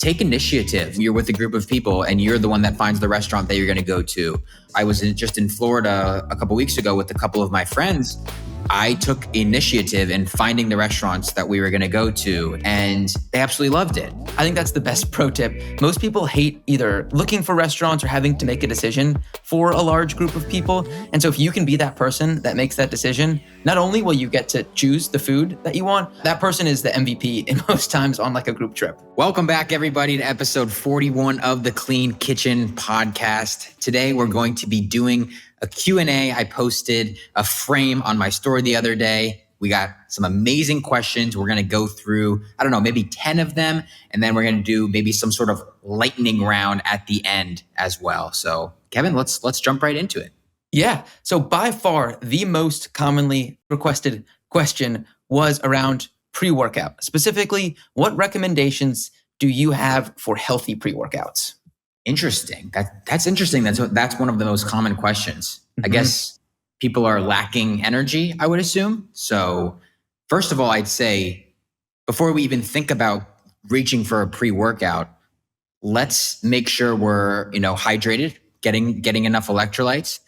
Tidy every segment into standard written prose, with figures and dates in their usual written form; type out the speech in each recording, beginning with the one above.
take initiative. You're with a group of people and you're the one that finds the restaurant that you're going to go to. I was just in Florida a couple weeks ago with a couple of my friends. I took initiative in finding the restaurants that we were going to go to, and they absolutely loved it. I think that's the best pro tip. Most people hate either looking for restaurants or having to make a decision for a large group of people. And so if you can be that person that makes that decision, not only will you get to choose the food that you want, that person is the MVP in most times on like a group trip. Welcome back, everybody, to episode 41 of the Clean Kitchen podcast. Today, we're going to be doing a Q&A. I posted a frame on my story the other day. We got some amazing questions. We're going to go through, I don't know, maybe 10 of them. And then we're going to do maybe some sort of lightning round at the end as well. So Kevin, let's jump right into it. Yeah. So by far, the most commonly requested question was around pre-workout. Specifically, what recommendations do you have for healthy pre-workouts? Interesting. That's interesting. That's one of the most common questions. I guess people are lacking energy, I would assume. So first of all, I'd say before we even think about reaching for a pre-workout, let's make sure we're, hydrated, getting enough electrolytes,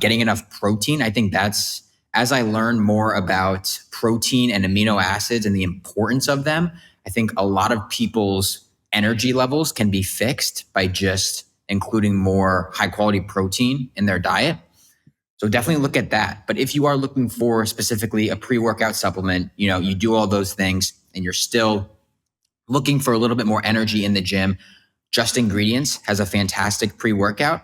getting enough protein. I think that's, as I learn more about protein and amino acids and the importance of them, I think a lot of people's energy levels can be fixed by just including more high quality protein in their diet. So definitely look at that. But if you are looking for specifically a pre-workout supplement, you do all those things and you're still looking for a little bit more energy in the gym, Just Ingredients has a fantastic pre-workout.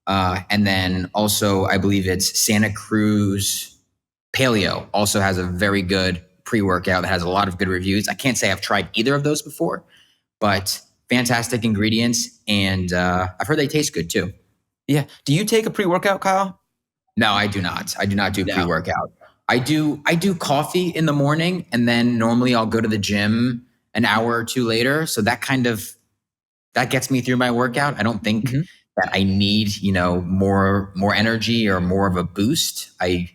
And then also, I believe it's Santa Cruz Paleo also has a very good pre-workout that has a lot of good reviews. I can't say I've tried either of those before, but fantastic ingredients. And I've heard they taste good too. Yeah. Do you take a pre-workout, Kyle? No, I do not. I do not do pre-workout. I do coffee in the morning, and then normally I'll go to the gym an hour or two later. So that gets me through my workout. I don't think that I need, more energy or more of a boost. I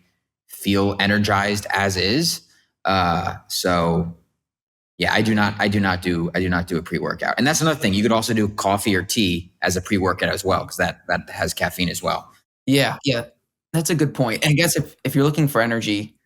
feel energized as is. So yeah, I do not do a pre-workout. And that's another thing. You could also do coffee or tea as a pre-workout as well, because that has caffeine as well. Yeah. That's a good point. And I guess if you're looking for energy,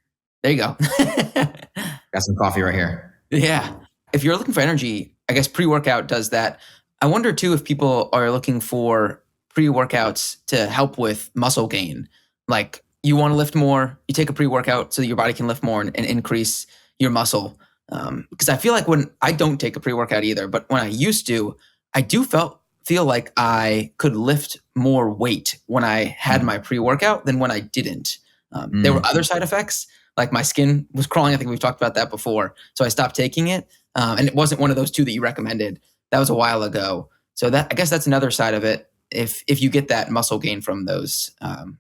there you go. Got some coffee right here. Yeah. If you're looking for energy, I guess pre-workout does that. I wonder too if people are looking for pre-workouts to help with muscle gain. Like you want to lift more, you take a pre-workout so that your body can lift more and increase your muscle. Because I feel like when I don't take a pre-workout either, but when I used to, I do feel like I could lift more weight when I had my pre-workout than when I didn't. There were other side effects, like my skin was crawling. I think we've talked about that before. So I stopped taking it. And it wasn't one of those two that you recommended. That was a while ago. So I guess that's another side of it. If you get that muscle gain from those,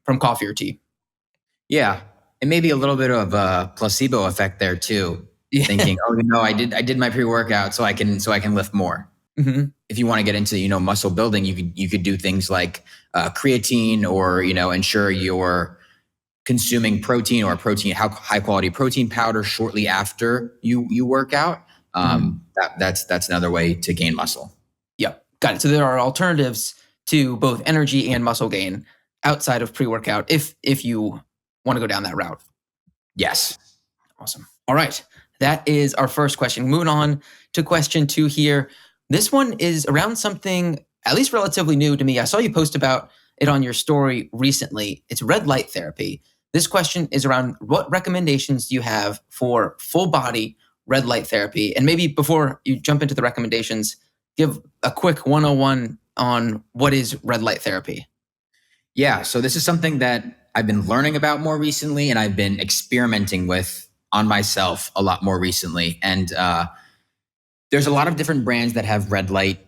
from coffee or tea. Yeah. And maybe a little bit of a placebo effect there too. Yeah. Thinking, I did my pre-workout so I can lift more. Mm-hmm. If you want to get into, muscle building, you could do things like creatine or, ensure you're consuming protein or high quality protein powder shortly after you work out. That's another way to gain muscle. Yep. Got it. So there are alternatives to both energy and muscle gain outside of pre-workout if you want to go down that route. Yes. Awesome. All right. That is our first question. Moving on to question 2 here. This one is around something at least relatively new to me. I saw you post about it on your story recently. It's red light therapy. This question is around what recommendations do you have for full body red light therapy? And maybe before you jump into the recommendations, give a quick 101 on what is red light therapy. Yeah. So this is something that I've been learning about more recently, and I've been experimenting with on myself a lot more recently. And there's a lot of different brands that have red light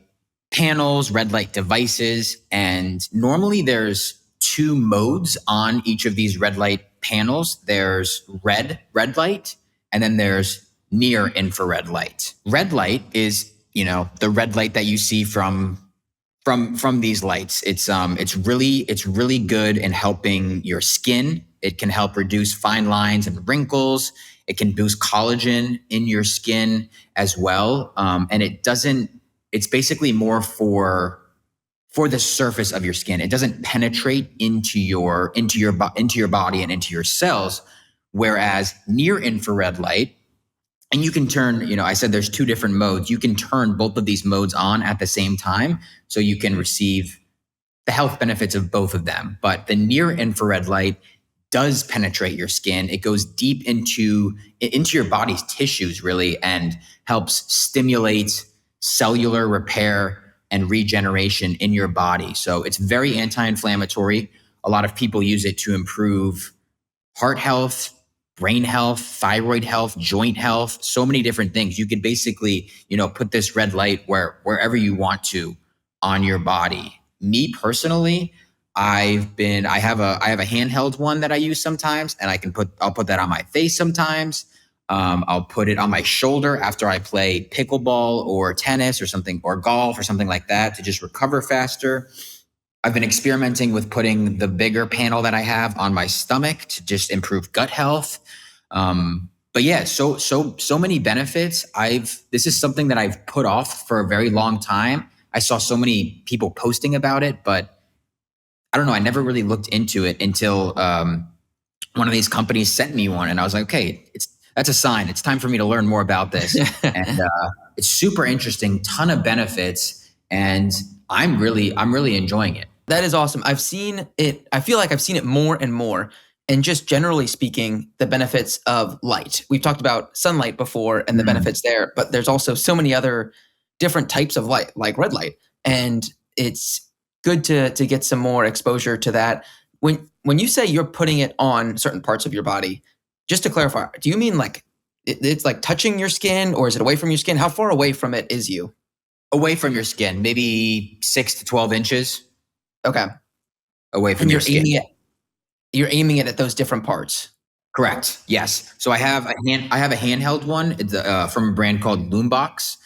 panels, red light devices. And normally there's 2 modes on each of these red light panels. There's red light, and then there's near infrared light. Red light is, the red light that you see from these lights. It's really good in helping your skin. It can help reduce fine lines and wrinkles. It can boost collagen in your skin as well. And it doesn't it's basically more for the surface of your skin. It doesn't penetrate into your body and into your cells. Whereas near infrared light, and you can turn, I said there's two different modes. You can turn both of these modes on at the same time, so you can receive the health benefits of both of them. But the near infrared light does penetrate your skin. It goes deep into your body's tissues, really, and helps stimulate cellular repair and regeneration in your body. So it's very anti-inflammatory. A lot of people use it to improve heart health, brain health, thyroid health, joint health, so many different things. You could basically, put this red light wherever you want to on your body. Me personally, I have a handheld one that I use sometimes, and I'll put that on my face sometimes. I'll put it on my shoulder after I play pickleball or tennis or something, or golf or something like that, to just recover faster. I've been experimenting with putting the bigger panel that I have on my stomach to just improve gut health. But yeah, so many benefits. This is something that I've put off for a very long time. I saw so many people posting about it, but I don't know. I never really looked into it until one of these companies sent me one, and I was like, okay, that's a sign. It's time for me to learn more about this. And it's super interesting, ton of benefits, and I'm really enjoying it. That is awesome. I've seen it. I feel like I've seen it more and more. And just generally speaking, the benefits of light. We've talked about sunlight before and the benefits there, but there's also so many other different types of light, like red light. And it's good to get some more exposure to that. When you say you're putting it on certain parts of your body, just to clarify, do you mean like it's like touching your skin, or is it away from your skin? How far away from it is you? Away from your skin, maybe 6 to 12 inches. Okay. Away from your skin. You're aiming it at those different parts. Correct. Yes. So I have a handheld one. It's from a brand called Loombox.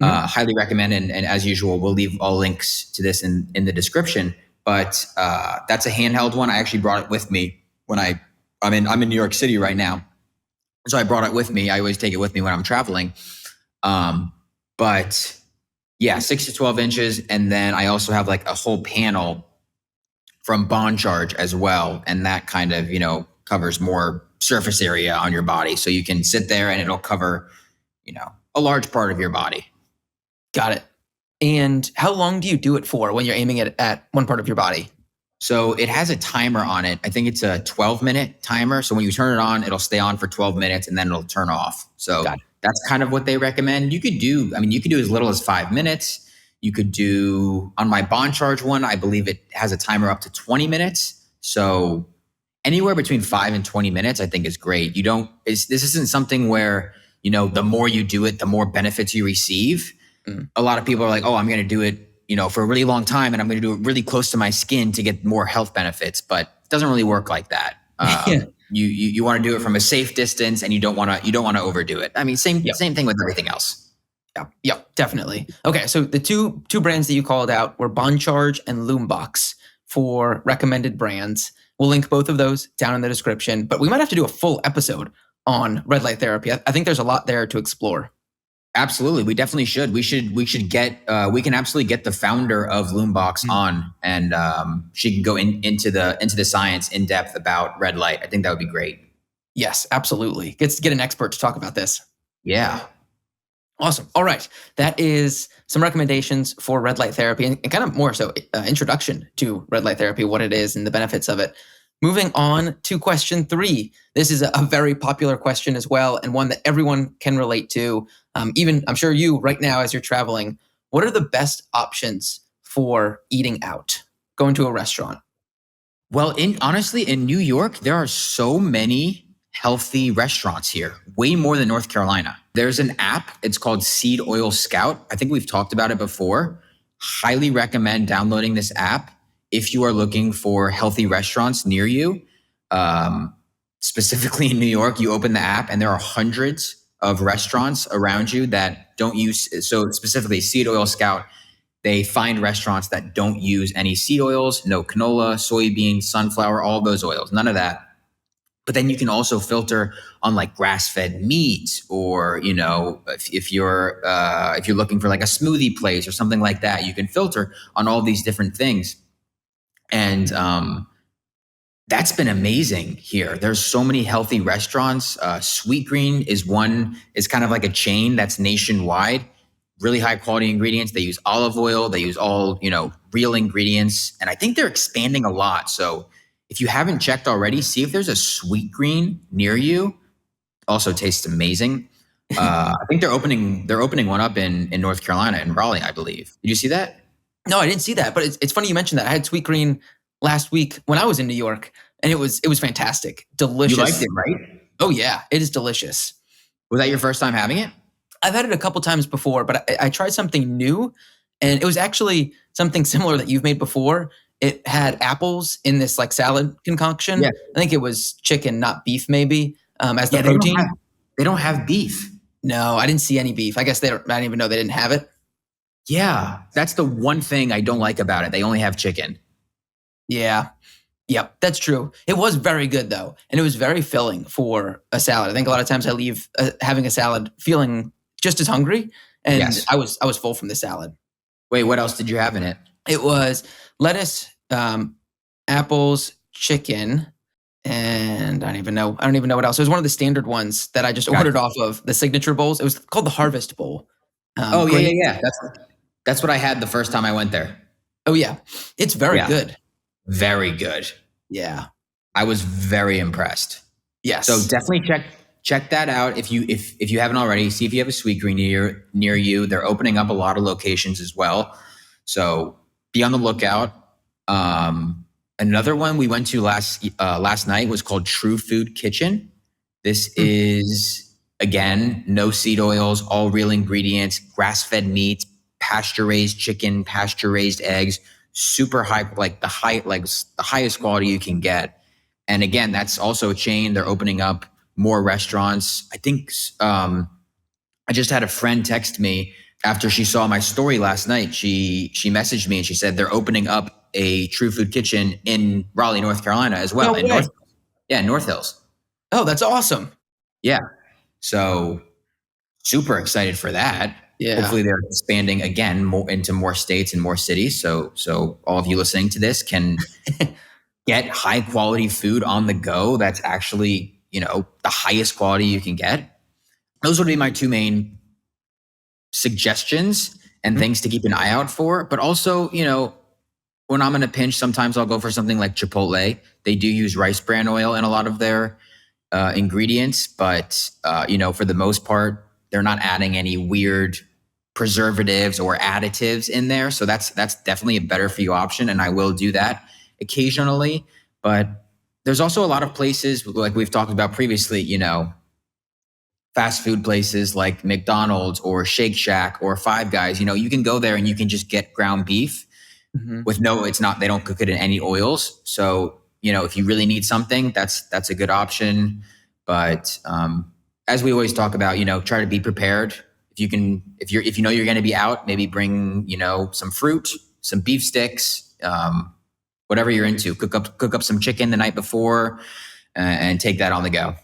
Highly recommend. And as usual, we'll leave all links to this in the description. But that's a handheld one. I actually brought it with me when I'm in New York City right now. So I brought it with me. I always take it with me when I'm traveling. But yeah, 6 to 12 inches. And then I also have like a whole panel from Bond Charge as well. And that kind of, covers more surface area on your body. So you can sit there and it'll cover, a large part of your body. Got it. And how long do you do it for when you're aiming it at one part of your body? So it has a timer on it. I think it's a 12-minute timer. So when you turn it on, it'll stay on for 12 minutes and then it'll turn off. So that's kind of what they recommend. You could do as little as 5 minutes. You could do, on my Bond Charge one, I believe it has a timer up to 20 minutes. So anywhere between 5 and 20 minutes, I think is great. This isn't something where, the more you do it, the more benefits you receive. A lot of people are like, oh, I'm going to do it, for a really long time, and I'm going to do it really close to my skin to get more health benefits, but it doesn't really work like that. You want to do it from a safe distance, and you don't want to overdo it. I mean, same thing with everything else. Yep, definitely. Okay, so the two brands that you called out were Bond Charge and Loombox for recommended brands. We'll link both of those down in the description, but we might have to do a full episode on red light therapy. I think there's a lot there to explore. Absolutely. We definitely should. We can absolutely get the founder of Loombox on, and she can go into the science in depth about red light. I think that would be great. Yes, absolutely. Get an expert to talk about this. Yeah. Awesome. All right. That is some recommendations for red light therapy and kind of more so introduction to red light therapy, what it is and the benefits of it. Moving on to question 3. This is a very popular question as well, and one that everyone can relate to. Even I'm sure you right now as you're traveling, what are the best options for eating out, going to a restaurant? Well, honestly, in New York, there are so many healthy restaurants here, way more than North Carolina. There's an app. It's called Seed Oil Scout. I think we've talked about it before. Highly recommend downloading this app if you are looking for healthy restaurants near you. Specifically in New York, you open the app and there are hundreds of restaurants around you that don't use, so specifically Seed Oil Scout, they find restaurants that don't use any seed oils, no canola, soybean, sunflower, all those oils, none of that. But then you can also filter on like grass-fed meat, or if you're looking for like a smoothie place or something like that, you can filter on all these different things. And that's been amazing here. There's so many healthy restaurants. Sweet Green is kind of like a chain that's nationwide. Really high quality ingredients. They use olive oil. They use all real ingredients, and I think they're expanding a lot. So if you haven't checked already, see if there's a Sweet Green near you. Also tastes amazing. I think they're opening one up in North Carolina, in Raleigh, I believe. Did you see that? No, I didn't see that, but it's funny you mentioned that. I had Sweet Green last week when I was in New York, and it was fantastic, delicious. You liked it, right? Oh yeah, it is delicious. Was that your first time having it? I've had it a couple times before, but I tried something new, and it was actually something similar that you've made before. It had apples in this like salad concoction. Yeah. I think it was chicken, not beef, maybe as the Yeah, protein. They don't have beef. No, I didn't see any beef. I guess I didn't even know they didn't have it. Yeah, that's the one thing I don't like about it. They only have chicken. Yeah. Yep, that's true. It was very good though, and it was very filling for a salad. I think a lot of times I leave having a salad feeling just as hungry, and Yes. I was full from the salad. Wait, what else did you have in it? It was lettuce, apples, chicken, and I don't even know what else. It was one of the standard ones that I just ordered off of the signature bowls. It was called the Harvest Bowl. Yeah. That's what I had the first time I went there. Oh yeah, it's very good. Very good. Yeah, I was very impressed. yes. So definitely check that out if you haven't already. See if you have a Sweet Green near you. They're opening up a lot of locations as well, so be on the lookout. Another one we went to last night was called True Food Kitchen. This is, again, no seed oils, all real ingredients, grass-fed meat, pasture-raised chicken, pasture-raised eggs, super high, like the highest quality you can get. And again, that's also a chain. They're opening up more restaurants. I think I just had a friend text me after she saw my story last night. She messaged me and she said they're opening up a True Food Kitchen in Raleigh, North Carolina as well. No way. North Hills. Oh, that's awesome. Yeah. So super excited for that. Yeah. Hopefully they're expanding again into more states and more cities. So all of you listening to this can get high quality food on the go. That's actually, the highest quality you can get. Those would be my two main suggestions and things to keep an eye out for. But also, when I'm in a pinch, sometimes I'll go for something like Chipotle. They do use rice bran oil in a lot of their ingredients, but for the most part, they're not adding any weird preservatives or additives in there. So that's definitely a better for you option. And I will do that occasionally. But there's also a lot of places, like we've talked about previously, fast food places like McDonald's or Shake Shack or Five Guys. You can go there and you can just get ground beef with they don't cook it in any oils. So, if you really need something, that's a good option. But as we always talk about, try to be prepared. If you know you're going to be out, maybe bring, some fruit, some beef sticks, whatever you're into. Cook up some chicken the night before and take that on the go.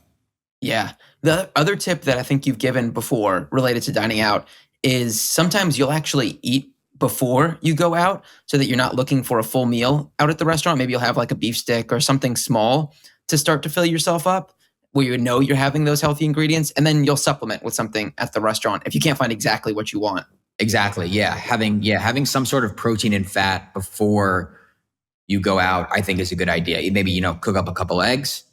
Yeah. The other tip that I think you've given before related to dining out is sometimes you'll actually eat before you go out so that you're not looking for a full meal out at the restaurant. Maybe you'll have like a beef stick or something small to start to fill yourself up, where you know you're having those healthy ingredients, and then you'll supplement with something at the restaurant if you can't find exactly what you want. Exactly. Yeah. Having some sort of protein and fat before you go out, I think is a good idea. Maybe, cook up a couple eggs,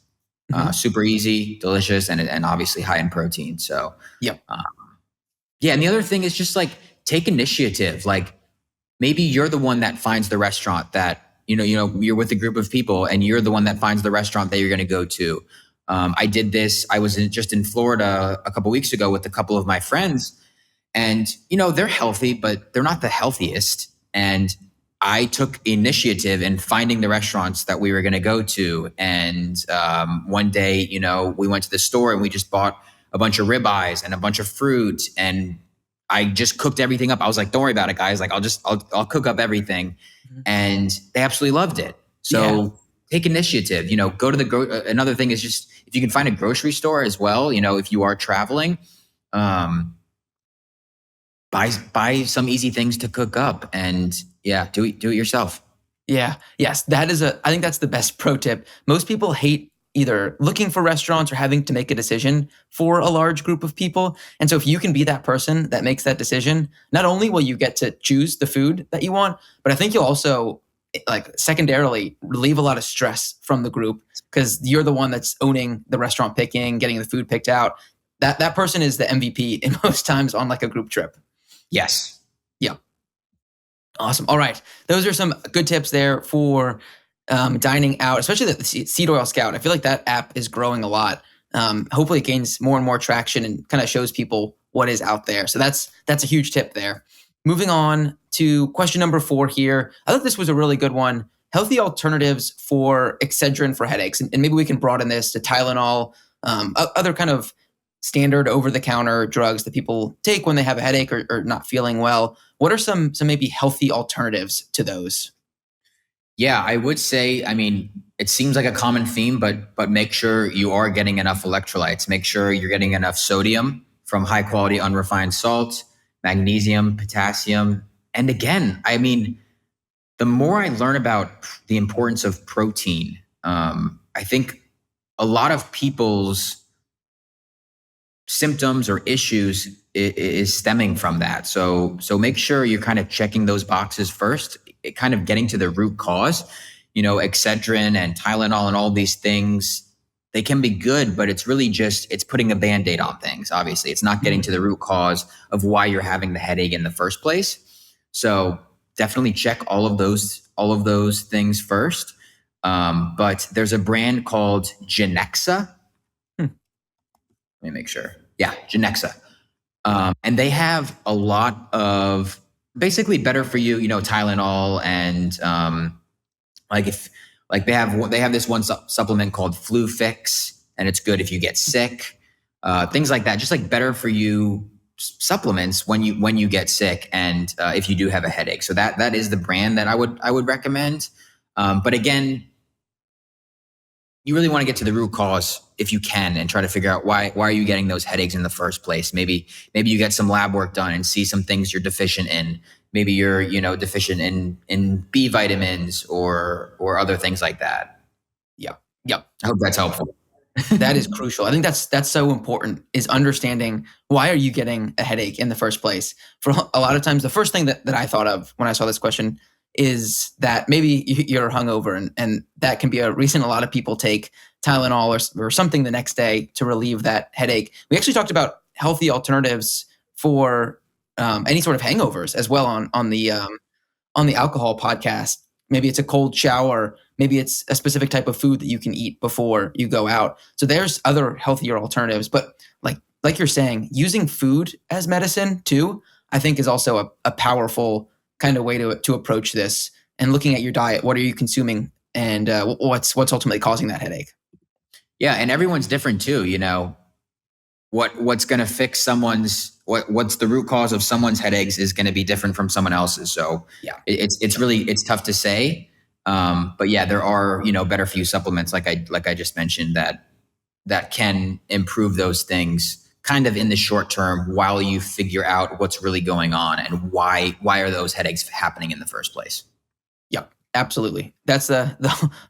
super easy, delicious, and obviously high in protein. So, yep. And the other thing is just like take initiative. Like maybe you're the one that finds the restaurant that, you're with a group of people and you're the one that finds the restaurant that you're going to go to. I did this. I was just in Florida a couple weeks ago with a couple of my friends, and they're healthy, but they're not the healthiest. And I took initiative in finding the restaurants that we were going to go to. And one day, we went to the store and we just bought a bunch of ribeyes and a bunch of fruit, and I just cooked everything up. I was like, "Don't worry about it, guys. Like, I'll cook up everything," and they absolutely loved it. So. Yeah. Take initiative, go to another thing is just, if you can find a grocery store as well, if you are traveling, um, buy some easy things to cook up, and yeah, do it yourself. Yeah. Yes. I think that's the best pro tip. Most people hate either looking for restaurants or having to make a decision for a large group of people. And so if you can be that person that makes that decision, not only will you get to choose the food that you want, but I think you'll also like secondarily relieve a lot of stress from the group because you're the one that's owning the restaurant picking, getting the food picked out. That person is the MVP in most times on like a group trip. Yes. Yeah. Awesome. All right. Those are some good tips there for dining out, especially the Seed Oil Scout. I feel like that app is growing a lot. Hopefully it gains more and more traction and kind of shows people what is out there. So that's a huge tip there. Moving on to question number 4 here. I thought this was a really good one. Healthy alternatives for Excedrin for headaches. And maybe we can broaden this to Tylenol, other kind of standard over-the-counter drugs that people take when they have a headache or not feeling well. What are some maybe healthy alternatives to those? Yeah, I would say, I mean, it seems like a common theme, but make sure you are getting enough electrolytes. Make sure you're getting enough sodium from high quality unrefined salt, magnesium, potassium. And again, I mean, the more I learn about the importance of protein, I think a lot of people's symptoms or issues is stemming from that. So make sure you're kind of checking those boxes first, kind of getting to the root cause. Excedrin and Tylenol and all these things, they can be good, but it's really just it's putting a Band-Aid on things. Obviously, it's not getting to the root cause of why you're having the headache in the first place. So definitely check all of those things first. But there's a brand called Genexa. Let me make sure. Yeah, Genexa. And they have a lot of basically better for you, Tylenol and they have this one supplement called Flu Fix, and it's good if you get sick, things like that. Just like better for you supplements when you get sick and if you do have a headache. So that is the brand that I would recommend. But again, you really want to get to the root cause if you can and try to figure out why are you getting those headaches in the first place. Maybe you get some lab work done and see some things you're deficient in. Maybe you're deficient in B vitamins or other things like that. Yeah. Yep. I hope that's helpful. That is crucial. I think that's so important is understanding why are you getting a headache in the first place. For a lot of times, the first thing that I thought of when I saw this question is that maybe you're hungover and that can be a reason a lot of people take Tylenol or something the next day to relieve that headache. We actually talked about healthy alternatives for any sort of hangovers as well on the alcohol podcast. Maybe it's a cold shower. Maybe it's a specific type of food that you can eat before you go out. So there's other healthier alternatives. But like you're saying, using food as medicine too, I think is also a powerful kind of way to approach this. And looking at your diet, what are you consuming, and what's ultimately causing that headache? Yeah, and everyone's different too. What's going to fix what's the root cause of someone's headaches is going to be different from someone else's. So Yeah, it's tough to say. But yeah, there are better for you supplements like I just mentioned that can improve those things kind of in the short term while you figure out what's really going on and why are those headaches happening in the first place. yeah, absolutely. That's the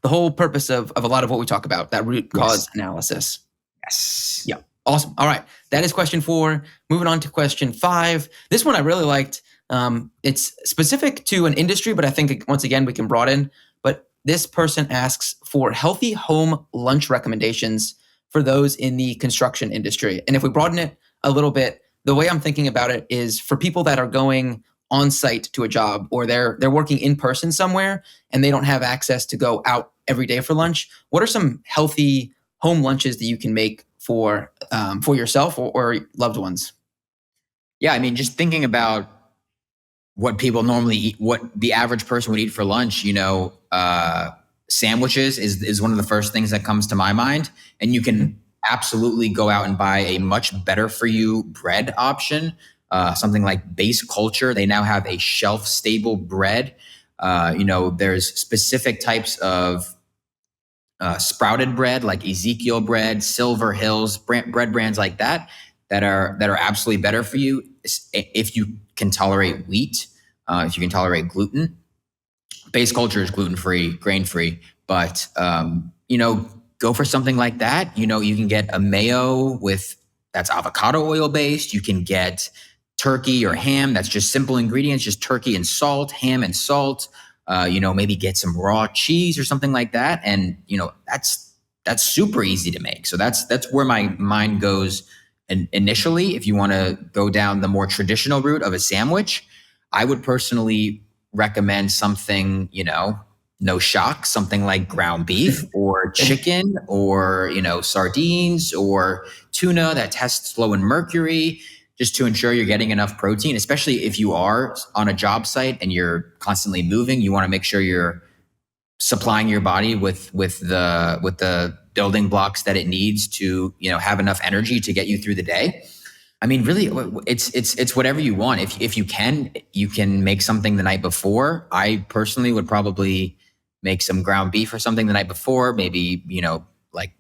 whole purpose of a lot of what we talk about, that root cause analysis. Yes. Yeah. Awesome. All right. That is question 4. Moving on to question 5. This one I really liked. It's specific to an industry, but I think once again we can broaden. But this person asks for healthy home lunch recommendations for those in the construction industry. And if we broaden it a little bit, the way I'm thinking about it is for people that are going on site to a job or they're working in person somewhere and they don't have access to go out every day for lunch. What are some healthy home lunches that you can make for yourself or loved ones? Yeah, I mean, just thinking about what people normally eat, what the average person would eat for lunch, sandwiches is one of the first things that comes to my mind. And you can absolutely go out and buy a much better for you bread option, something like Base Culture. They now have a shelf stable bread. There's specific types of sprouted bread like Ezekiel bread, Silver Hills bread brands like that that are absolutely better for you if you can tolerate wheat, if you can tolerate gluten. Base culture is gluten free, grain free, but go for something like that. You can get a mayo with that's avocado oil based. You can get turkey or ham that's just simple ingredients, just turkey and salt, ham and salt. Maybe get some raw cheese or something like that, and that's super easy to make. So that's where my mind goes. And initially, if you want to go down the more traditional route of a sandwich, I would personally recommend something, no shock, something like ground beef or chicken or, sardines or tuna that tests low in mercury, just to ensure you're getting enough protein, especially if you are on a job site and you're constantly moving. You want to make sure you're supplying your body with the building blocks that it needs to, have enough energy to get you through the day. I mean, really, it's whatever you want. If you can make something the night before. I personally would probably make some ground beef or something the night before. Maybe like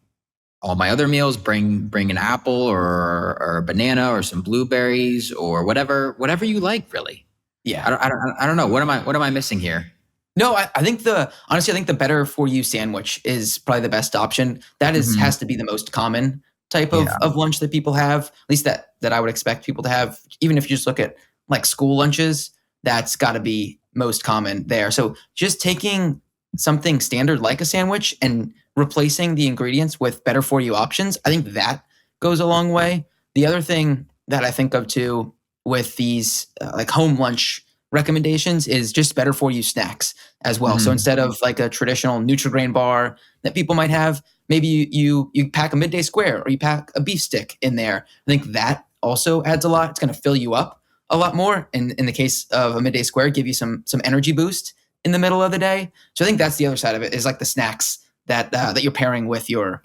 all my other meals, bring an apple or a banana or some blueberries or whatever you like. Really, Yeah. I don't know. What am I missing here? No, I think honestly, I think the better for you sandwich is probably the best option. That has to be the most common type Yeah. of lunch that people have, at least that I would expect people to have. Even if you just look at like school lunches, that's got to be most common there. So just taking something standard like a sandwich and replacing the ingredients with better for you options, I think that goes a long way. The other thing that I think of too with these like home lunch recommendations is just better for you snacks as well. So instead of like a traditional Nutri-Grain bar that people might have, maybe you pack a midday square or you pack a beef stick in there. I think that also adds a lot. It's going to fill you up a lot more. And in the case of a midday square, give you some energy boost in the middle of the day. So I think that's the other side of it, is like the snacks that you're pairing with your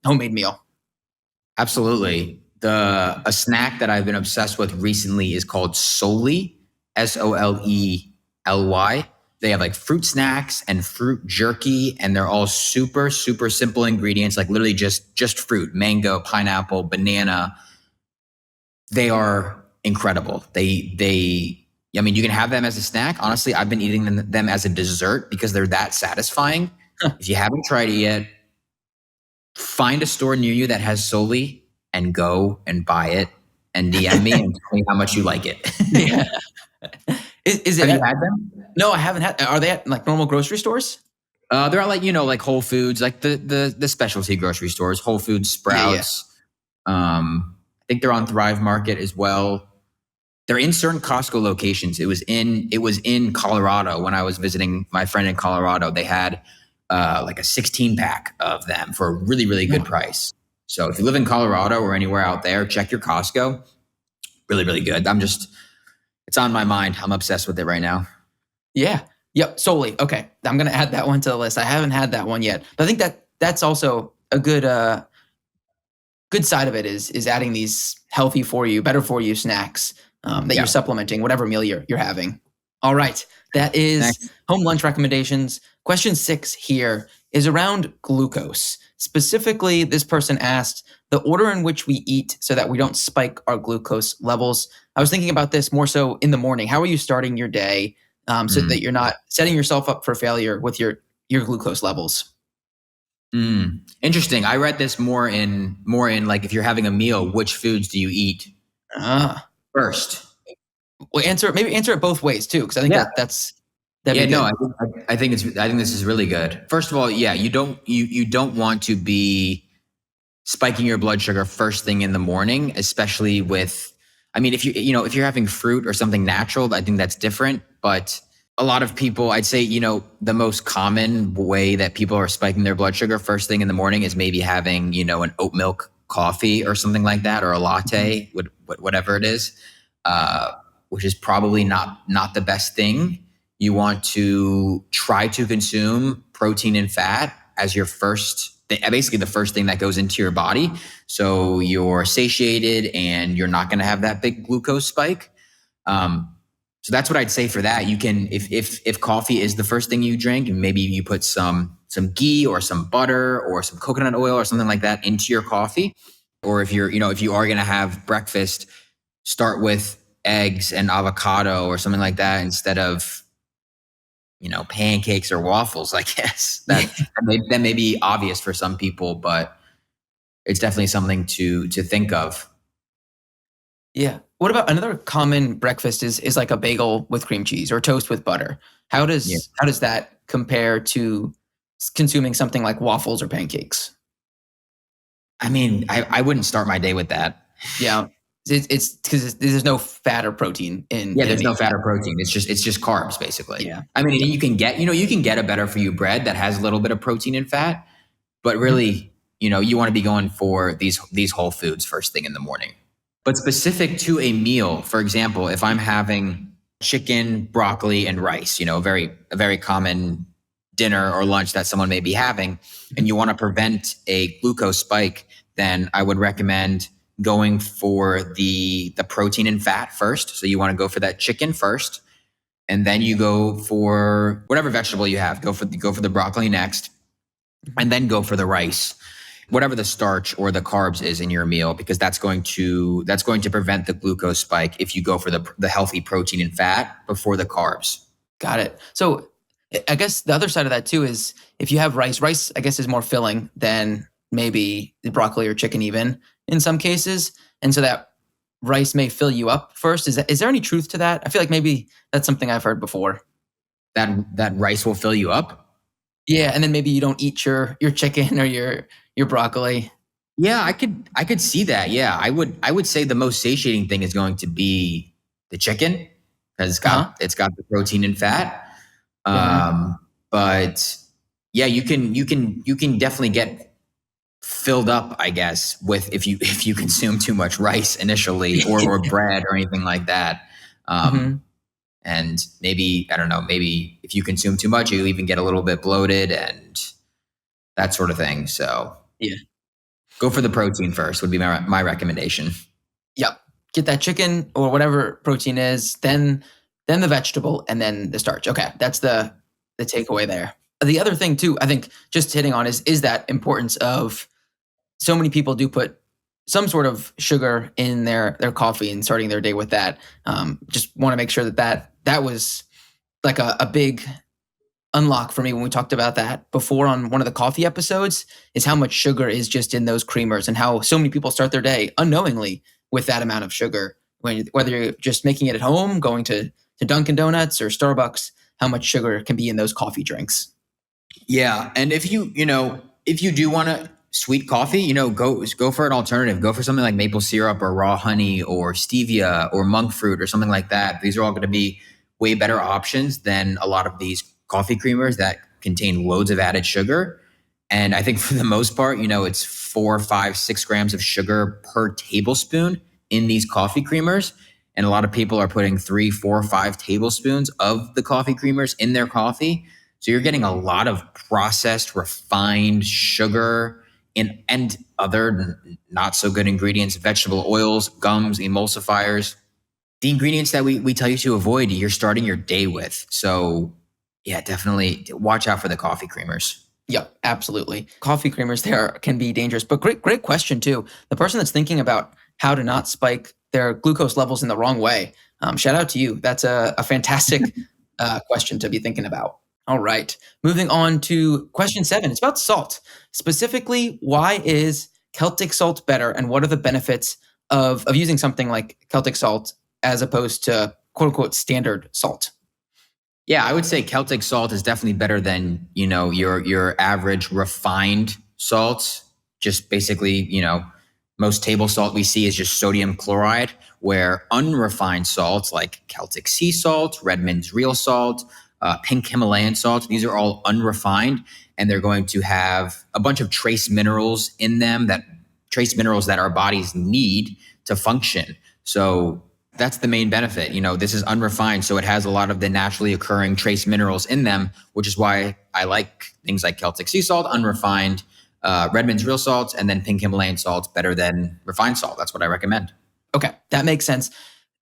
homemade meal. Absolutely. A snack that I've been obsessed with recently is called Soli, Solely. They have like fruit snacks and fruit jerky, and they're all super, super simple ingredients, like literally just fruit, mango, pineapple, banana. They are incredible. I mean, you can have them as a snack. Honestly, I've been eating them as a dessert because they're that satisfying. If you haven't tried it yet, find a store near you that has Soli and go and buy it and DM me and tell me how much you like it. Yeah. Is it? Have you had them? No, I haven't had. Are they at like normal grocery stores? They're at like Whole Foods, like the specialty grocery stores, Whole Foods, Sprouts. I think they're on Thrive Market as well. They're in certain Costco locations. It was in Colorado when I was visiting my friend in Colorado. They had like a 16 pack of them for a really, really good price. So if you live in Colorado or anywhere out there, check your Costco. Really, really good. It's on my mind. I'm obsessed with it right now. Yeah. Yep. Solely. Okay. I'm going to add that one to the list. I haven't had that one yet, but I think that's also a good side of it is adding these healthy for you, better for you snacks that you're supplementing whatever meal you're having. All right. That is Next. home lunch recommendations. Question 6 here is around glucose. Specifically, this person asked the order in which we eat so that we don't spike our glucose levels. I was thinking about this more so in the morning. How are you starting your day so that you're not setting yourself up for failure with your glucose levels? Interesting. I read this more in like if you're having a meal, which foods do you eat first? Well, answer it both ways too, because I think that's I think this is really good. First of all, you don't want to be spiking your blood sugar first thing in the morning, especially with. I mean, if you're having fruit or something natural, I think that's different. But a lot of people, I'd say, the most common way that people are spiking their blood sugar first thing in the morning is maybe having, an oat milk coffee or something like that, or a latte, whatever it is, which is probably not the best thing. You want to try to consume protein and fat as your basically the first thing that goes into your body. So you're satiated and you're not going to have that big glucose spike. So So that's what I'd say for that. You can, if coffee is the first thing you drink, and maybe you put some ghee or some butter or some coconut oil or something like that into your coffee. Or if if you are going to have breakfast, start with eggs and avocado or something like that instead of pancakes or waffles. I guess that may be obvious for some people, but it's definitely something to think of. Yeah. What about another common breakfast is like a bagel with cream cheese or toast with butter? Yeah. How does that compare to consuming something like waffles or pancakes? I mean, I wouldn't start my day with that. Yeah. It's because there's no fat or protein Yeah, in there's any no of fat that. or protein. It's just carbs basically. Yeah. I mean, Yeah. you can get a better for you bread that has a little bit of protein and fat, but Mhm. really, you want to be going for these whole foods first thing in the morning. But specific to a meal, for example, if I'm having chicken, broccoli, and rice, a very common dinner or lunch that someone may be having, and you want to prevent a glucose spike, then I would recommend going for the protein and fat first. So you want to go for that chicken first, and then you go for whatever vegetable you have. Go for the broccoli next, and then go for the rice, whatever the starch or the carbs is in your meal, because that's going to prevent the glucose spike if you go for the healthy protein and fat before the carbs. Got it. So I guess the other side of that too is if you have rice, I guess is more filling than maybe the broccoli or chicken even in some cases. And so that rice may fill you up first. Is there any truth to that? I feel like maybe that's something I've heard before. That rice will fill you up. Yeah, and then maybe you don't eat your chicken or your broccoli. Yeah, I could see that. Yeah, I would say the most satiating thing is going to be the chicken because Uh-huh. it's got the protein and fat. Yeah. But yeah, you can definitely get filled up, I guess, with if you consume too much rice initially or bread or anything like that. Um, Mhm. and maybe I don't know, maybe if you consume too much, you even get a little bit bloated and that sort of thing. So Yeah. go for the protein first would be my recommendation. Yep. Get that chicken or whatever protein is, then the vegetable, and then the starch. Okay, that's the takeaway there. The other thing too, I think, just hitting on is that importance of so many people do put some sort of sugar in their coffee and starting their day with that. Just want to make sure that was like a big unlock for me when we talked about that before on one of the coffee episodes is how much sugar is just in those creamers and how so many people start their day unknowingly with that amount of sugar. Whether you're just making it at home, going to Dunkin' Donuts or Starbucks, how much sugar can be in those coffee drinks. Yeah, and if you do want a sweet coffee, go for an alternative. Go for something like maple syrup or raw honey or stevia or monk fruit or something like that. These are all going to be way better options than a lot of these coffee creamers that contain loads of added sugar. And I think for the most part, it's 4, 5, 6 grams of sugar per tablespoon in these coffee creamers. And a lot of people are putting 3, 4, 5 tablespoons of the coffee creamers in their coffee. So you're getting a lot of processed, refined sugar and other not so good ingredients, vegetable oils, gums, emulsifiers, the ingredients that we tell you to avoid, you're starting your day with. So yeah, definitely watch out for the coffee creamers. Yep, absolutely. Coffee creamers there can be dangerous, but great question too. The person that's thinking about how to not spike their glucose levels in the wrong way, shout out to you. That's a fantastic question to be thinking about. All right, moving on to question 7. It's about salt. Specifically, why is Celtic salt better, and what are the benefits of using something like Celtic salt as opposed to quote unquote standard salt? Yeah, I would say Celtic salt is definitely better than, your average refined salts. Just basically, most table salt we see is just sodium chloride, where unrefined salts like Celtic sea salt, Redmond's real salt, pink Himalayan salt, these are all unrefined and they're going to have a bunch of trace minerals in them, that trace minerals that our bodies need to function. So that's the main benefit. This is unrefined, so it has a lot of the naturally occurring trace minerals in them, which is why I like things like Celtic sea salt, unrefined, Redmond's real salts, and then pink Himalayan salts better than refined salt. That's what I recommend. Okay, that makes sense.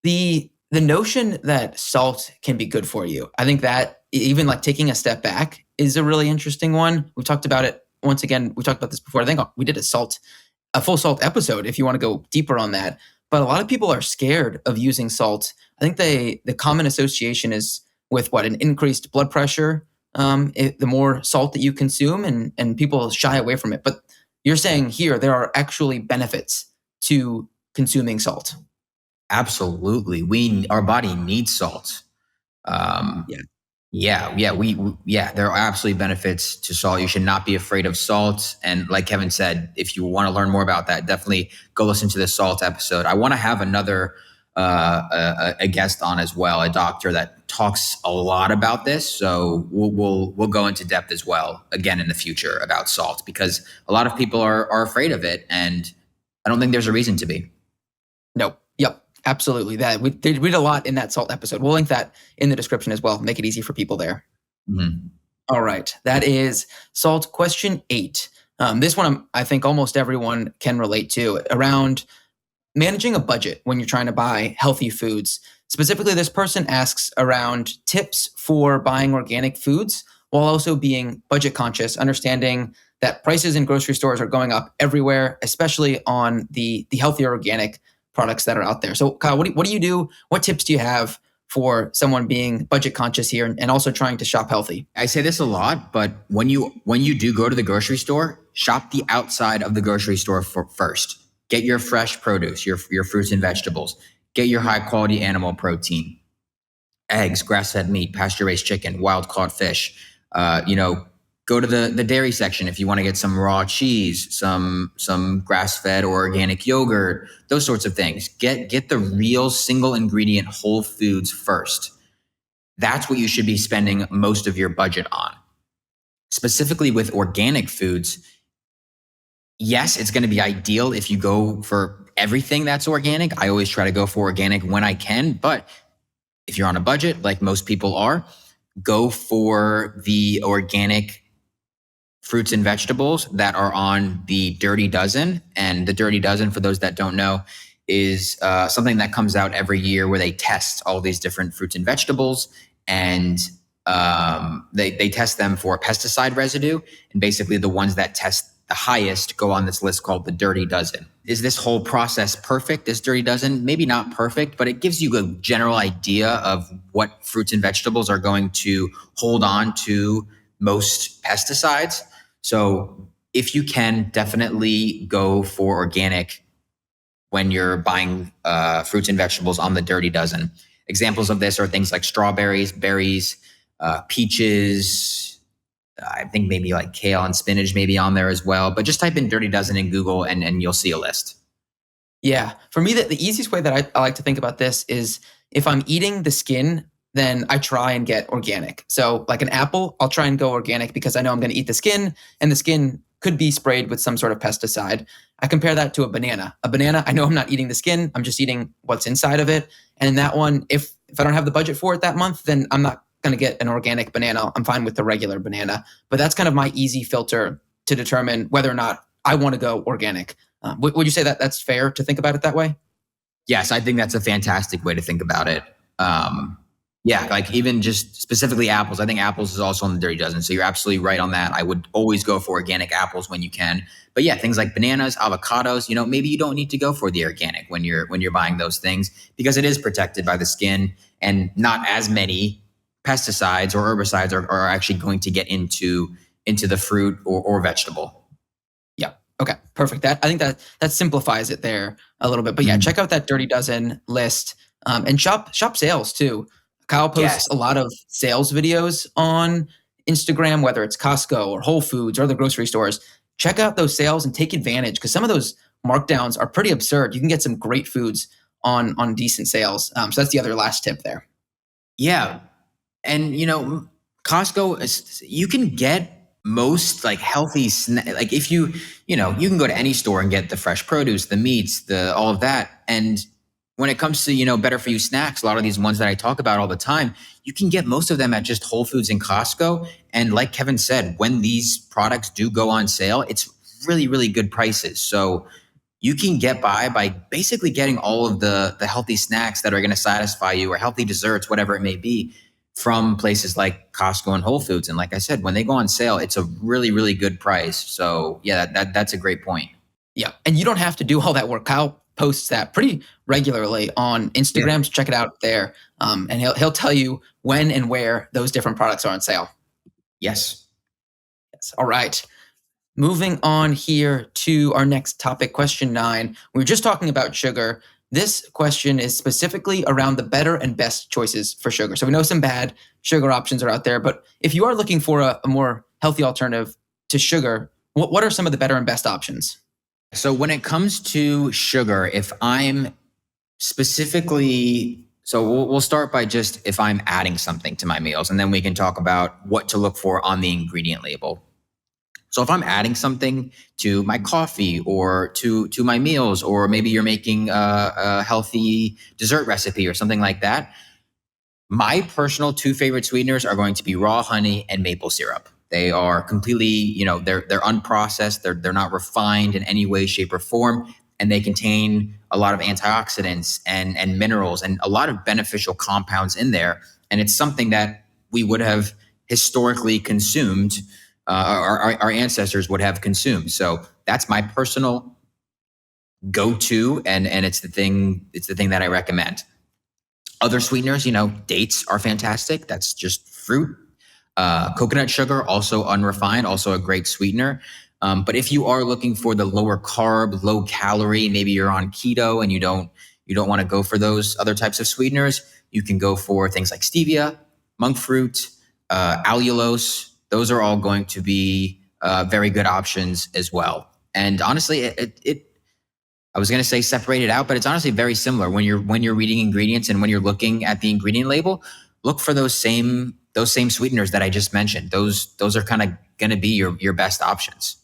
The The notion that salt can be good for you, I think that even like taking a step back is a really interesting one. We've talked about it once again. We talked about this before. I think we did a full salt episode if you want to go deeper on that. But a lot of people are scared of using salt. I think the common association is with what, an increased blood pressure. The more salt that you consume, and people shy away from it. But you're saying here there are actually benefits to consuming salt. Absolutely. Our body needs salt. Um, Yeah. yeah, there are absolutely benefits to salt. You should not be afraid of salt. And like Kevin said, if you want to learn more about that, definitely go listen to the salt episode. I want to have another a guest on as well, a doctor that talks a lot about this. So we'll go into depth as well again in the future about salt, because a lot of people are afraid of it, and I don't think there's a reason to be. No. Yep. Absolutely. That we did a lot in that salt episode. We'll link that in the description as well. Make it easy for people there. Mhm. All right. That is salt question 8. This one I think almost everyone can relate to, around managing a budget when you're trying to buy healthy foods. Specifically, this person asks around tips for buying organic foods while also being budget conscious, understanding that prices in grocery stores are going up everywhere, especially on the healthier organic products that are out there. So, Kyle, what do you do? What tips do you have for someone being budget conscious here and also trying to shop healthy? I say this a lot, but when you do go to the grocery store, shop the outside of the grocery store first. Get your fresh produce, your fruits and vegetables. Get your high quality animal protein, eggs, grass fed meat, pasture raised chicken, wild caught fish. You know, go to the dairy section if you want to get some raw cheese, some grass fed or organic yogurt, those sorts of things. Get the real single ingredient whole foods first. That's what you should be spending most of your budget on. Specifically with organic foods, yes, it's going to be ideal if you go for everything that's organic. I always try to go for organic when I can, but if you're on a budget, like most people are, go for the organic fruits and vegetables that are on the Dirty Dozen. And the Dirty Dozen, for those that don't know, is something that comes out every year where they test all these different fruits and vegetables, and they test them for pesticide residue. And basically, the ones that test the highest go on this list called the Dirty Dozen. Is this whole process perfect, this Dirty Dozen? Maybe not perfect, but it gives you a general idea of what fruits and vegetables are going to hold on to most pesticides. So if you can, definitely go for organic when you're buying fruits and vegetables on the Dirty Dozen. Examples of this are things like strawberries, berries, peaches. I think maybe like kale and spinach maybe on there as well. But just type in Dirty Dozen in Google and you'll see a list. Yeah. For me, the easiest way that I like to think about this is, if I'm eating the skin, then I try and get organic. So, like an apple, I'll try and go organic because I know I'm going to eat the skin, and the skin could be sprayed with some sort of pesticide. I compare that to a banana. A banana, I know I'm not eating the skin, I'm just eating what's inside of it. And in that one, if I don't have the budget for it that month, then I'm not going to get an organic banana. I'm fine with the regular banana. But that's kind of my easy filter to determine whether or not I want to go organic. Would you say that that's fair to think about it that way? Yes, I think that's a fantastic way to think about it. Yeah, like even just specifically apples. I think apples is also on the Dirty Dozen. So you're absolutely right on that. I would always go for organic apples when you can. But yeah, things like bananas, avocados, maybe you don't need to go for the organic when you're buying those things, because it is protected by the skin, and not as many pesticides or herbicides are actually going to get into the fruit or vegetable. Yeah. Okay. Perfect. I think that simplifies it there a little bit. But yeah, check out that Dirty Dozen list, and shop sales too. Kyle posts Yes. a lot of sales videos on Instagram, whether it's Costco or Whole Foods or the grocery stores. Check out those sales and take advantage, because some of those markdowns are pretty absurd. You can get some great foods on decent sales. So that's the other last tip there. Yeah. And Costco, you can get most like healthy like if you can go to any store and get the fresh produce, the meats, the all of that. And when it comes to better for you snacks, a lot of these ones that I talk about all the time, you can get most of them at just Whole Foods and Costco. And like Kevin said, when these products do go on sale, it's really, really good prices. So you can get by basically getting all of the healthy snacks that are going to satisfy you, or healthy desserts, whatever it may be, from places like Costco and Whole Foods. And like I said, when they go on sale, it's a really, really good price. So yeah, that's a great point. Yeah. And you don't have to do all that work. Kyle posts that pretty regularly on Yeah. Instagram. So check it out there. And he'll tell you when and where those different products are on sale. Yes. Yes. All right. Moving on here to our next topic, question 9. We were just talking about sugar. This question is specifically around the better and best choices for sugar. So we know some bad sugar options are out there, but if you are looking for a more healthy alternative to sugar, what are some of the better and best options? So when it comes to sugar, if I'm specifically, so we'll start by just if I'm adding something to my meals, and then we can talk about what to look for on the ingredient label. So if I'm adding something to my coffee or to my meals, or maybe you're making a healthy dessert recipe or something like that, my personal 2 favorite sweeteners are going to be raw honey and maple syrup. They are completely, they're unprocessed. They're not refined in any way, shape, or form, and they contain a lot of antioxidants and minerals and a lot of beneficial compounds in there. And it's something that we would have historically consumed. Our ancestors would have consumed. So that's my personal go-to, and it's the thing that I recommend. Other sweeteners, dates are fantastic. That's just fruit. Coconut sugar, also unrefined, also a great sweetener. But if you are looking for the lower carb, low calorie, maybe you're on keto and you don't want to go for those other types of sweeteners, you can go for things like stevia, monk fruit, allulose. Those are all going to be very good options as well. And honestly, I was going to say separate it out, but it's honestly very similar. When you're reading ingredients and when you're looking at the ingredient label, look for those same sweeteners that I just mentioned. Those are kind of going to be your best options.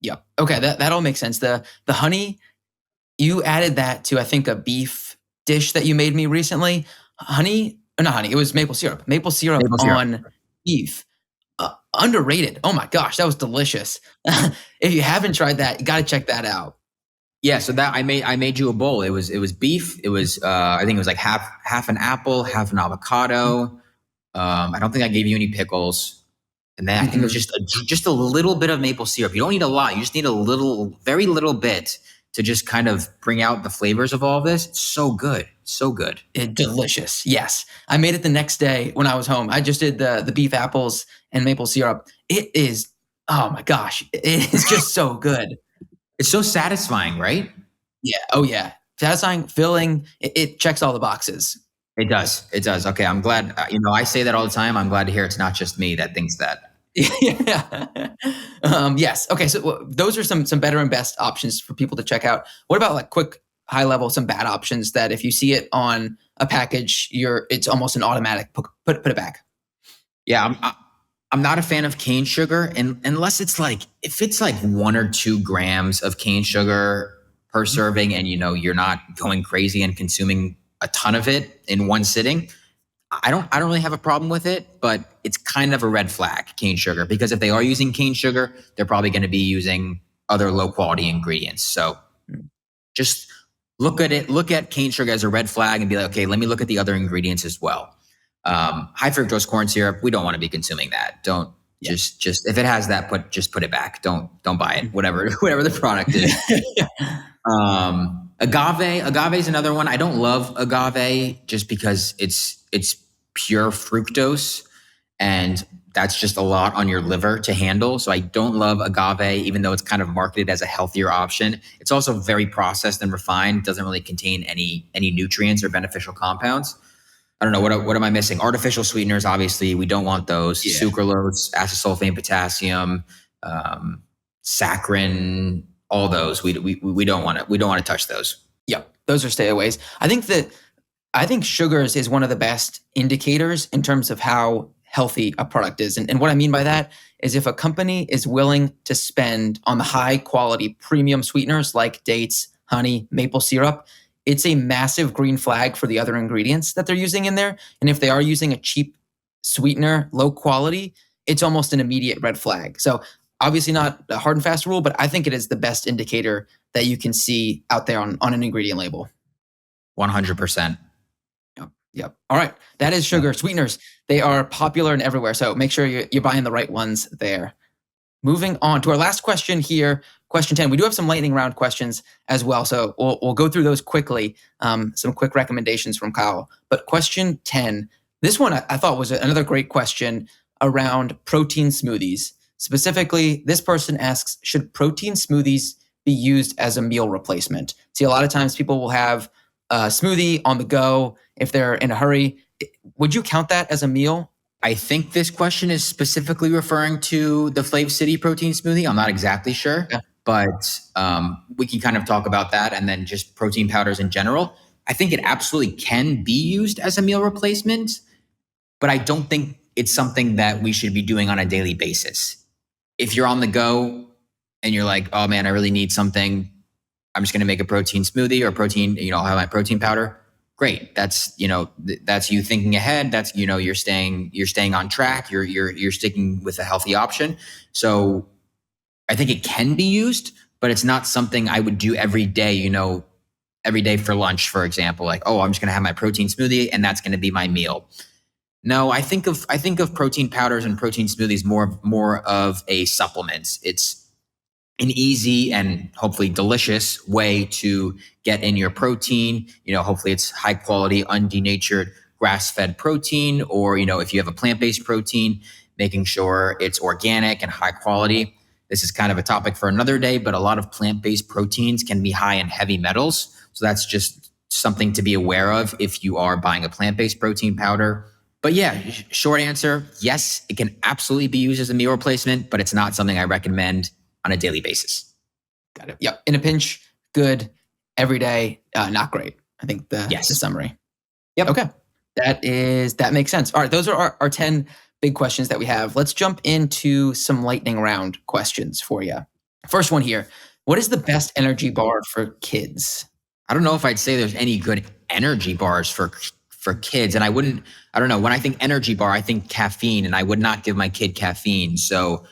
Yeah. Okay. That all makes sense. The honey, you added that to, I think, a beef dish that you made me recently. Not honey. It was maple syrup. Maple syrup on beef. Underrated. Oh my gosh, that was delicious. If you haven't tried that, you got to check that out. Yeah, so that I made you a bowl. It was beef. It was I think it was like half an apple, half an avocado. I don't think I gave you any pickles, and then I think it was just a little bit of maple syrup. You don't need a lot. You just need a little, very little bit to just kind of bring out the flavors of all of this. It's so good, so good. Delicious. Yes, I made it the next day when I was home. I just did the beef apples and maple syrup. It is, oh my gosh, it is just so good. It's so satisfying, right? Yeah. Oh yeah. Satisfying, filling. It checks all the boxes. It does. It does. Okay. I'm glad. I say that all the time. I'm glad to hear it's not just me that thinks that. Yeah. Yes. Okay. So those are some better and best options for people to check out. What about like quick, high level, some bad options that if you see it on a package, it's almost an automatic put it back. Yeah. I'm not a fan of cane sugar, and unless it's like, if it's like 1 or 2 grams of cane sugar per serving, and you're not going crazy and consuming a ton of it in one sitting, I don't really have a problem with it. But it's kind of a red flag, cane sugar, because if they are using cane sugar, they're probably going to be using other low quality ingredients. So just look at cane sugar as a red flag and be like, okay, let me look at the other ingredients as well. High fructose corn syrup, we don't want to be consuming that. Don't just if it has that, just put it back. Don't buy it. Whatever the product is. Agave is another one. I don't love agave just because it's pure fructose, and that's just a lot on your liver to handle. So I don't love agave, even though it's kind of marketed as a healthier option. It's also very processed and refined. It doesn't really contain any nutrients or beneficial compounds. I don't know, what am I missing? Artificial sweeteners, obviously, we don't want those. Yeah. Sucralose, acesulfame, potassium, saccharin, all those. We don't want to touch those. Yeah, those are stayaways. I think sugars is one of the best indicators in terms of how healthy a product is. And what I mean by that is if a company is willing to spend on the high quality premium sweeteners like dates, honey, maple syrup, it's a massive green flag for the other ingredients that they're using in there. And if they are using a cheap sweetener, low quality, it's almost an immediate red flag. So obviously not a hard and fast rule, but I think it is the best indicator that you can see out there on an ingredient label. 100%. Yep. All right. That is sugar. Sweeteners, they are popular and everywhere. So make sure you're buying the right ones there. Moving on to our last question here, question 10. We do have some lightning round questions as well. So we'll go through those quickly. Some quick recommendations from Kyle. But question 10, this one I thought was another great question around protein smoothies. Specifically, this person asks, should protein smoothies be used as a meal replacement? See, a lot of times people will have a smoothie on the go if they're in a hurry. Would you count that as a meal? I think this question is specifically referring to the Flav City protein smoothie. I'm not exactly sure, but we can kind of talk about that and then just protein powders in general. I think it absolutely can be used as a meal replacement, but I don't think it's something that we should be doing on a daily basis. If you're on the go and you're like, oh man, I really need something, I'm just going to make a protein smoothie or protein, I'll have my protein powder. Great. That's, that's you thinking ahead. That's, you're staying on track. You're sticking with a healthy option. So I think it can be used, but it's not something I would do every day, every day for lunch, for example, like, oh, I'm just going to have my protein smoothie and that's going to be my meal. No, I think of protein powders and protein smoothies more of a supplement. It's an easy and hopefully delicious way to get in your protein. Hopefully it's high quality, undenatured, grass-fed protein, or, if you have a plant-based protein, making sure it's organic and high quality. This is kind of a topic for another day, but a lot of plant-based proteins can be high in heavy metals. So that's just something to be aware of if you are buying a plant-based protein powder. But yeah, short answer, yes, it can absolutely be used as a meal replacement, but it's not something I recommend on a daily basis. Got it. Yep. In a pinch, good. Every day, not great. I think the summary. Yep. Okay. That makes sense. All right. Those are our 10 big questions that we have. Let's jump into some lightning round questions for you. First one here. What is the best energy bar for kids? I don't know if I'd say there's any good energy bars for kids. And I don't know, when I think energy bar, I think caffeine, and I would not give my kid caffeine. So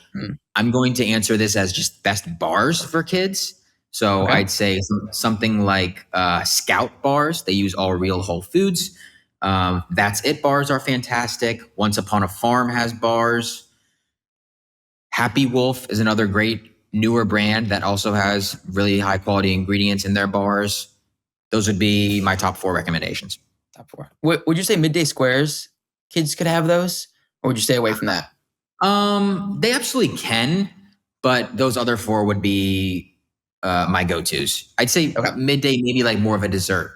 I'm going to answer this as just best bars for kids. So I'd say something like Scout bars. They use all real whole foods. That's It bars are fantastic. Once Upon a Farm has bars. Happy Wolf is another great newer brand that also has really high quality ingredients in their bars. Those would be my top 4 recommendations. Top 4. Would you say Midday Squares kids could have those, or would you stay away from that? They absolutely can, but those other 4 would be my go-tos. I'd say midday, maybe like more of a dessert.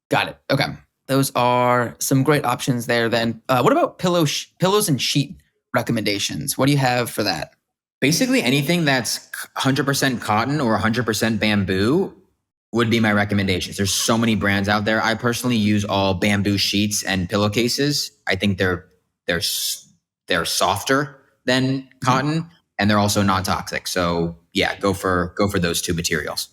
Got it. Okay. Those are some great options there then. What about pillows and sheet recommendations? What do you have for that? Basically anything that's 100% cotton or 100% bamboo would be my recommendations. There's so many brands out there. I personally use all bamboo sheets and pillowcases. I think they're softer than cotton, and they're also non-toxic. So yeah, go for those 2 materials.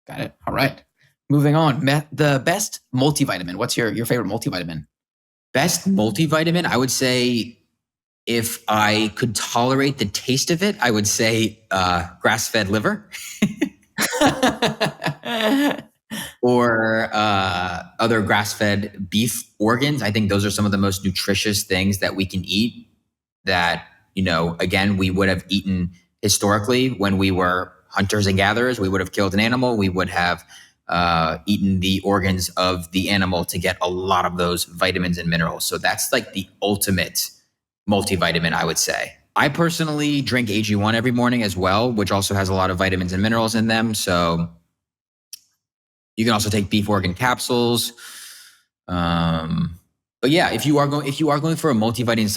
Got it. All right. Moving on. The best multivitamin. What's your favorite multivitamin? Best multivitamin, I would say, if I could tolerate the taste of it, I would say grass-fed liver. Or other grass-fed beef organs. I think those are some of the most nutritious things that we can eat that, again, we would have eaten historically when we were hunters and gatherers. We would have killed an animal. We would have eaten the organs of the animal to get a lot of those vitamins and minerals. So that's like the ultimate multivitamin, I would say. I personally drink AG1 every morning as well, which also has a lot of vitamins and minerals in them. So you can also take beef organ capsules. But yeah, if you are going for a multivitamin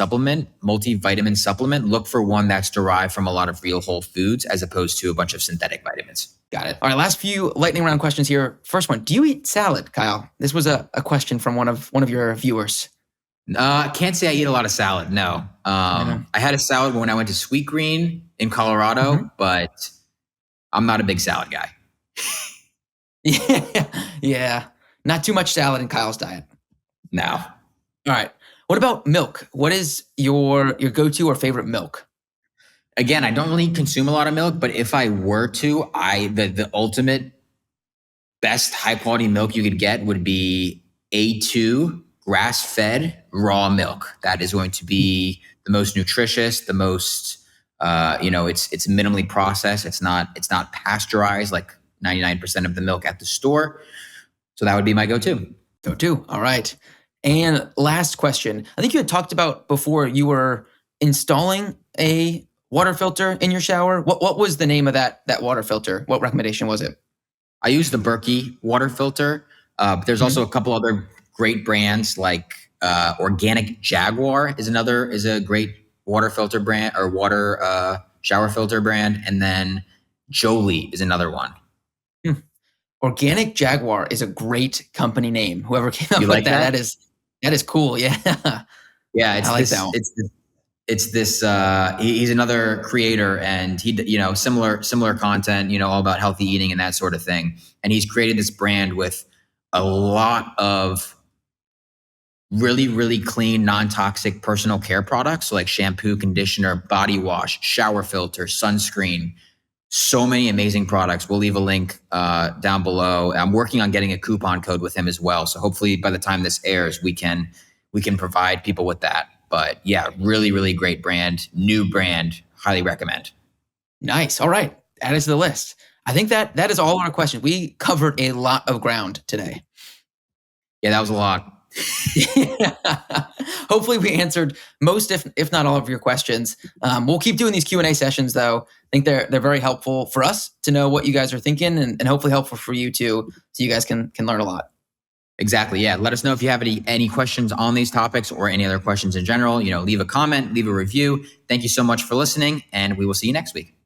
supplement, look for one that's derived from a lot of real whole foods as opposed to a bunch of synthetic vitamins. Got it. All right, last few lightning round questions here. First one, do you eat salad, Kyle? This was a question from one of your viewers. Can't say I eat a lot of salad. No. I had a salad when I went to Sweet Green in Colorado, but I'm not a big salad guy. Yeah. Not too much salad in Kyle's diet. No. All right. What about milk? What is your go-to or favorite milk? Again, I don't really consume a lot of milk, but if I were to, the ultimate best high quality milk you could get would be A2 grass fed raw milk. That is going to be the most nutritious, the most it's minimally processed. It's not pasteurized like 99% of the milk at the store. So that would be my go-to. Go-to. All right. And last question. I think you had talked about before you were installing a water filter in your shower. What was the name of that water filter? What recommendation was it? I use the Berkey water filter. But there's also a couple other great brands like Organic Jaguar is a great water filter brand or water shower filter brand, and then Jolie is another one. Organic Jaguar is a great company name. Whoever came up You with like that is cool. Yeah. Yeah, I like that one. It's this he's another creator, and he similar content, all about healthy eating and that sort of thing. And he's created this brand with a lot of really, really clean, non-toxic personal care products, so like shampoo, conditioner, body wash, shower filter, sunscreen. So many amazing products. We'll leave a link down below. I'm working on getting a coupon code with him as well. So hopefully by the time this airs, we can provide people with that. But yeah, really, really great brand, new brand, highly recommend. Nice. All right. Add it to the list. I think that is all our questions. We covered a lot of ground today. Yeah, that was a lot. Hopefully we answered most, if not all of your questions. We'll keep doing these Q&A sessions though. I think they're very helpful for us to know what you guys are thinking, and hopefully helpful for you too, so you guys can learn a lot. Exactly. Yeah. Let us know if you have any questions on these topics or any other questions in general. Leave a comment, leave a review. Thank you so much for listening, and we will see you next week.